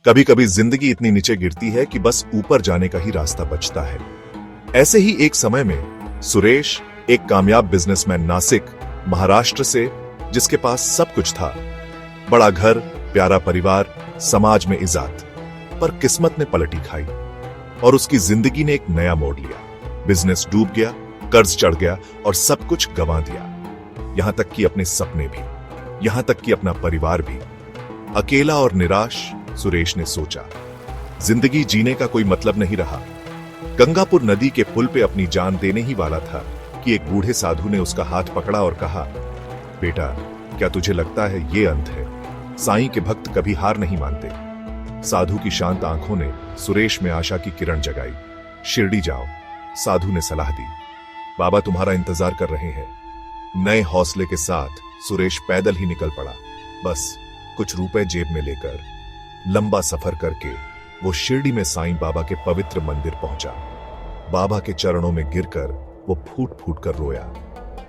कभी कभी जिंदगी इतनी नीचे गिरती है कि बस ऊपर जाने का ही रास्ता बचता है। ऐसे ही एक समय में सुरेश, एक कामयाब बिजनेसमैन नासिक, महाराष्ट्र से, जिसके पास सब कुछ था, बड़ा घर, प्यारा परिवार, समाज में इज्जत, पर किस्मत ने पलटी खाई और उसकी जिंदगी ने एक नया मोड़ लिया। बिजनेस डूब गया, कर्ज चढ़ गया और सब कुछ गंवा दिया, यहां तक कि अपने सपने भी, यहां तक कि अपना परिवार भी। अकेला और निराश सुरेश ने सोचा, जिंदगी जीने का कोई मतलब नहीं रहा। गंगापुर नदी के पुल पे अपनी जान देने ही वाला था कि एक बूढ़े साधु ने उसका हाथ पकड़ा और कहा, बेटा, क्या तुझे लगता है ये अंत है? साईं के भक्त कभी हार नहीं मानते। साधु की शांत आंखों ने सुरेश में आशा की किरण जगाई। शिरडी जाओ, साधु ने सलाह दी। बाबा तुम्हारा इंतजार कर रहे हैं। नए हौसले के साथ सुरेश पैदल ही निकल पड़ा, बस कुछ रुपए जेब में लेकर। लंबा सफर करके वो शिरडी में साईं बाबा के पवित्र मंदिर पहुंचा। बाबा के चरणों में गिरकर वो फूट फूट कर रोया,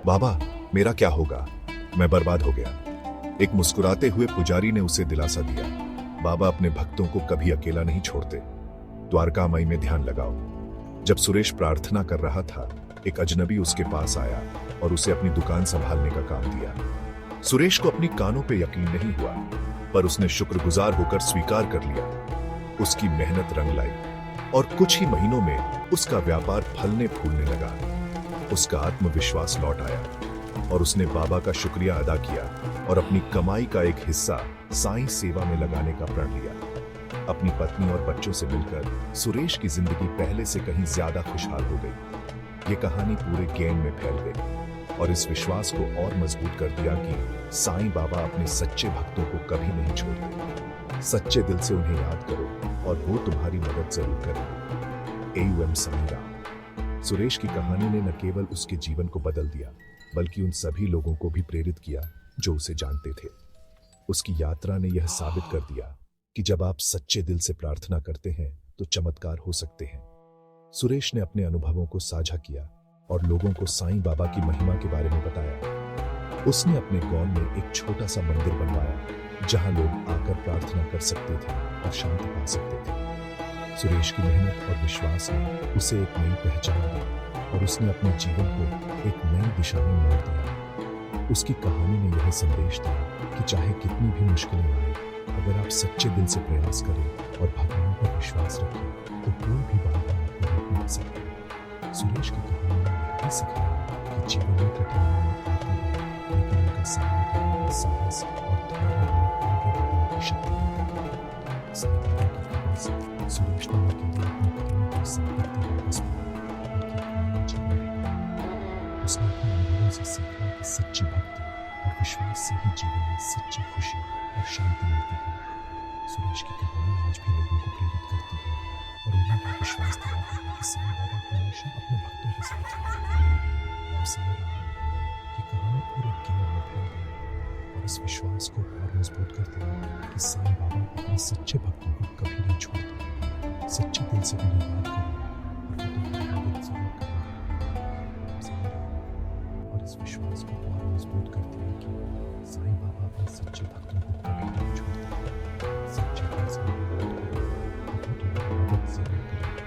बाबा, मेरा क्या होगा? मैं बर्बाद हो गया। एक मुस्कुराते हुए पुजारी ने उसे दिलासा दिया, बाबा अपने भक्तों को कभी अकेला नहीं छोड़ते। द्वारका माई में ध्यान लगाओ। जब सुरेश प्रार्थना कर रहा था, एक अजनबी उसके पास आया और उसे अपनी दुकान संभालने का काम दिया। सुरेश को अपनी कानों पे यकीन नहीं हुआ, पर उसने शुक्रगुजार होकर स्वीकार कर लिया। उसकी मेहनत रंग लाई और कुछ ही महीनों में उसका व्यापार फलने फूलने लगा। उसका आत्मविश्वास लौट आया और उसने बाबा का शुक्रिया अदा किया और अपनी कमाई का एक हिस्सा साईं सेवा में लगाने का प्रण लिया। अपनी पत्नी और बच्चों से मिलकर सुरेश की जिंदगी पहले से कहीं ज्यादा खुशहाल हो गई। ये कहानी पूरे गेम में फैल गई और इस विश्वास को और मजबूत कर दिया कि साईं बाबा अपने सच्चे भक्तों को कभी नहीं छोड़ते। सच्चे दिल से उन्हें याद करो और वो तुम्हारी मदद जरूर करेंगे। AUM साईं राम। सुरेश की कहानी ने न केवल उसके जीवन को बदल दिया, बल्कि उन सभी लोगों को भी प्रेरित किया जो उसे जानते थे। उसकी यात्रा ने यह साबित कर दिया कि जब आप सच्चे दिल से प्रार्थना करते हैं तो चमत्कार हो सकते हैं। सुरेश ने अपने अनुभवों को साझा किया और लोगों को साईं बाबा की महिमा के बारे में बताया। उसने अपने गांव में एक छोटा सा मंदिर बनवाया जहां लोग आकर प्रार्थना कर सकते थे और शांति पा सकते थे। सुरेश की मेहनत और विश्वास ने उसे एक नई पहचान दी और उसने अपने जीवन को एक नई दिशा में मोड़ दिया। उसकी कहानी ने यह संदेश दिया कि चाहे कितनी भी मुश्किलें आए, अगर आप सच्चे दिल से प्रयास करें और भगवान पर विश्वास रखें तो कोई भी बाधा आपको रोक नहीं सकता। सुरेश की कहानी ने यह भी सिखाया कि जीवन में कठिनाइयां आती हैं, लेकिन उनका सामना करने का साहस और धैर्य हमें आगे बढ़ने की शक्ति देता है। साईं बाबा की कृपा से सुरेश ने न केवल अपनी कठिन और संपत्ति वापस पाई, बल्कि एक नया जीवन भी पाया। उसने अपने अनुभवों से सीखा कि सच्ची भक्ति और विश्वास से ही जीवन में सच्ची खुशी और शांति मिलती है। सुरेश की कहानी आज भी लोगों को प्रेरित करती है और उन्हें भी विश्वास दिलाती है कि साईं बाबा हमेशा अपने भक्तों के साथ हैं। और साईं राम, ये कहानी पूरे ज्ञान में फैल गई और इस विश्वास को और मजबूत कर दिया कि साईं बाबा अपने सच्चे भक्तों को कभी नहीं छोड़ते। सच्चे दिल से उन्हें याद करें और वो तुम्हारी मदद जरूर करेंगे। साईं राम। और इस विश्वास को और मजबूत कर दिया कि साईं बाबा अपने सच्चे भक्तों को कभी नहीं छोड़ते। सच्चे दिल से उन्हें याद करें और वो तुम्हारी मदद जरूर करेंगे।